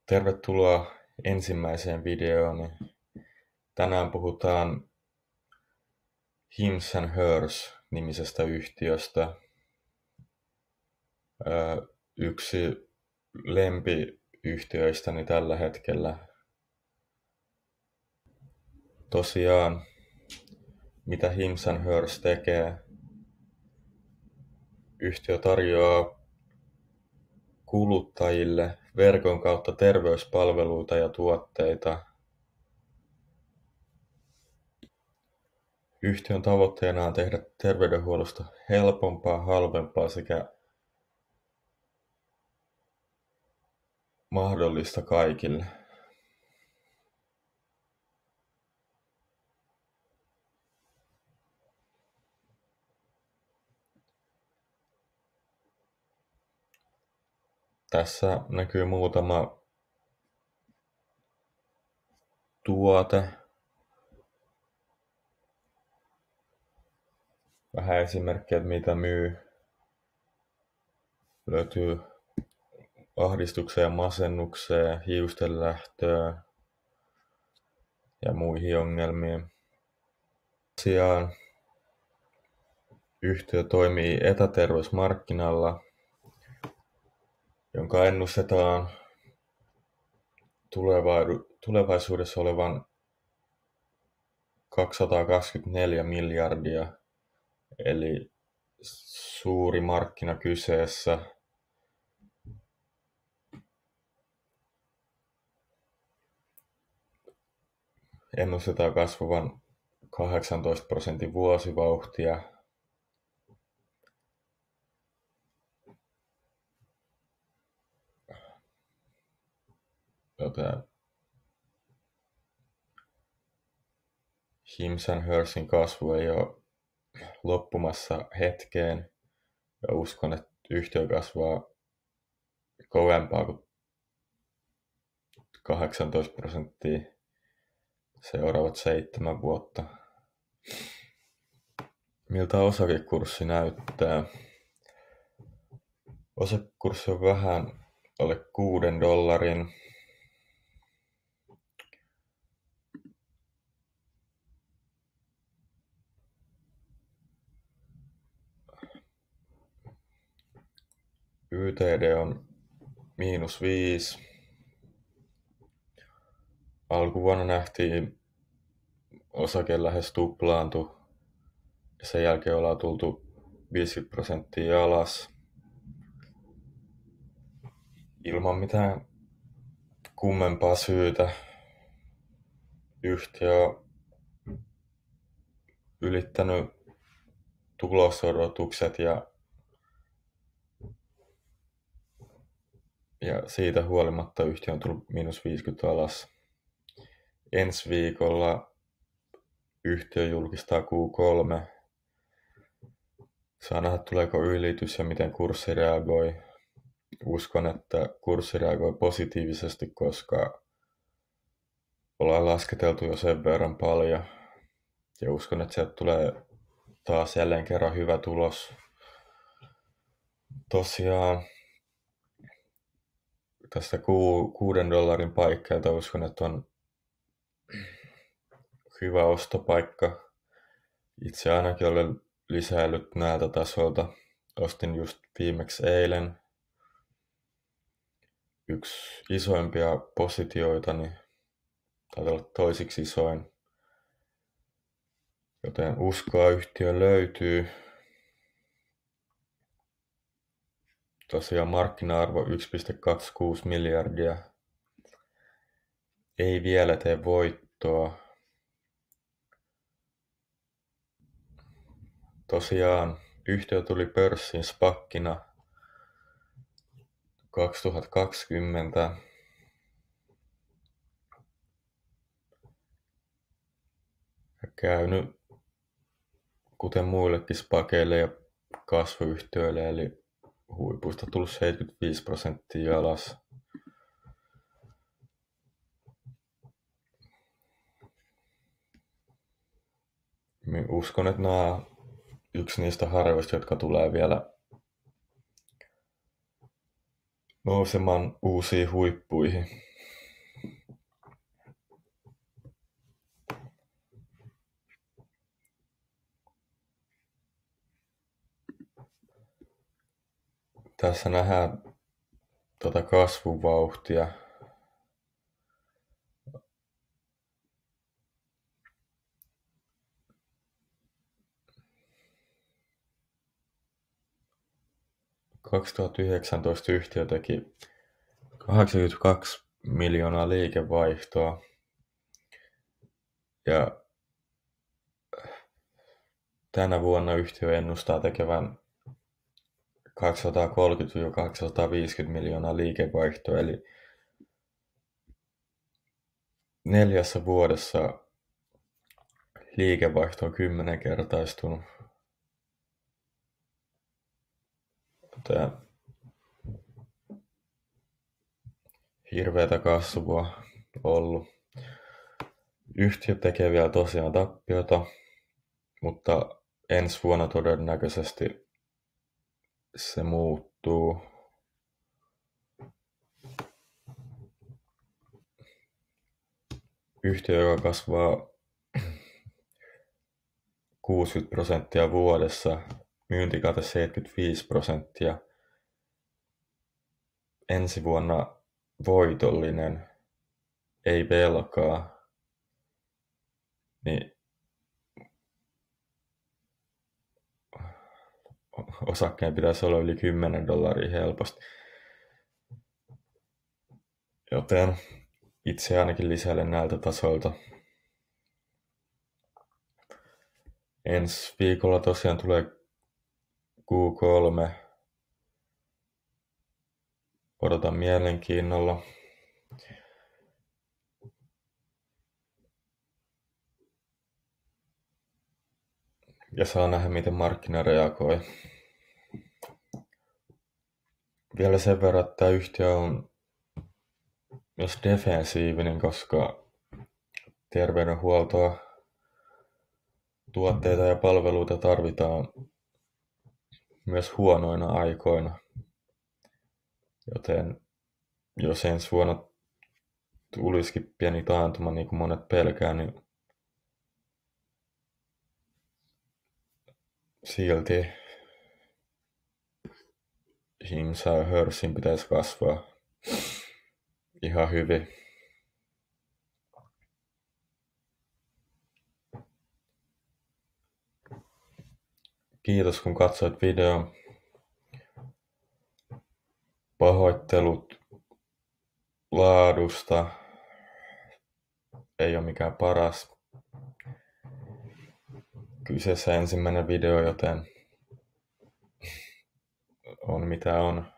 Tervetuloa ensimmäiseen videoon. Tänään puhutaan Hims and Hers-nimisestä yhtiöstä. Yksi lempiyhtiöistäni tällä hetkellä. Tosiaan, mitä Hims and Hers tekee? Yhtiö tarjoaa kuluttajille verkon kautta terveyspalveluita ja tuotteita. Yhtiön tavoitteena on tehdä terveydenhuollosta helpompaa, halvempaa sekä mahdollista kaikille. Tässä näkyy muutama tuote. Vähän esimerkkejä, mitä myy. Löytyy ahdistukseen, masennukseen, hiusten lähtöön ja muihin ongelmiin. Tosiaan yhtiö toimii etäterveysmarkkinalla, jonka ennustetaan tulevaisuudessa olevan 224 miljardia, eli suuri markkina kyseessä. Ennustetaan kasvavan 18% vuosivauhtia. Joten Hims and Hersin kasvu ei ole loppumassa hetkeen, ja uskon, että yhtiö kasvaa kovempaa kuin 18% seuraavat 7 vuotta. Miltä osakekurssi näyttää? Osakekurssi on vähän alle $6. YTD on -5. Alkuvuonna nähtiin osake lähes tuplaantu ja sen jälkeen ollaan tultu 50% alas ilman mitään kummempaa syytä. Yhtiö on ylittänyt tulosodotukset ja siitä huolimatta yhtiö on tullut -50 alas. Ensi viikolla yhtiö julkistaa Q3. Saa nähdä, tuleeko ylitys ja miten kurssi reagoi. Uskon, että kurssi reagoi positiivisesti, koska ollaan lasketeltu jo sen verran paljon. Ja uskon, että sieltä tulee taas jälleen kerran hyvä tulos. Tosiaan tästä $6 paikkeilta uskon, että on hyvä ostopaikka. Itse ainakin olen lisäillyt näiltä tasoilta. Ostin just viimeksi eilen. Yksi isoimpia positioitani, taitaa olla toisiksi isoin. Joten uskoa yhtiöön löytyy. Tosiaan markkina-arvo 1,26 miljardia. Ei vielä tee voittoa. Tosiaan yhtiö tuli pörssiin SPACina 2020. Ja käynyt kuten muillekin SPACeille ja kasvuyhtiöille, eli huipuista tullut 75% alas. Uskon, että nämä on yksi niistä harvoista, jotka tulee vielä nousemaan uusiin huippuihin. Tässä nähdään kasvuvauhtia. – 2019 yhtiö teki 82 miljoonaa liikevaihtoa ja tänä vuonna yhtiö ennustaa tekevän 230–250 miljoonaa liikevaihtoa, eli 4 vuodessa liikevaihto on 10-kertaistunut. Hirveätä kasvua ollut. Yhtiö tekee vielä tosiaan tappiota, mutta ensi vuonna todennäköisesti se muuttuu. Yhtiö, joka kasvaa 60% vuodessa, myyntikate 75%, ensi vuonna voitollinen, ei velkaa, niin osakkeen pitäisi olla yli $10 helposti. Joten itse ainakin lisäilen näiltä tasoilta. Ensi viikolla tosiaan tulee Q3. Odotan mielenkiinnolla. Ja saa nähdä, miten markkina reagoi. Vielä sen verran, että tämä yhtiö on myös defensiivinen, koska terveydenhuoltoa, tuotteita ja palveluita tarvitaan myös huonoina aikoina. Joten jos ensi vuonna tulisikin pieni taantuma, niin kuin monet pelkää, niin silti Himsa ja Hörsin pitäisi kasvaa ihan hyvin. Kiitos kun katsoit videon. Pahoittelut laadusta. Ei ole mikään paras. Kyseessä ensimmäinen video, joten on mitä on.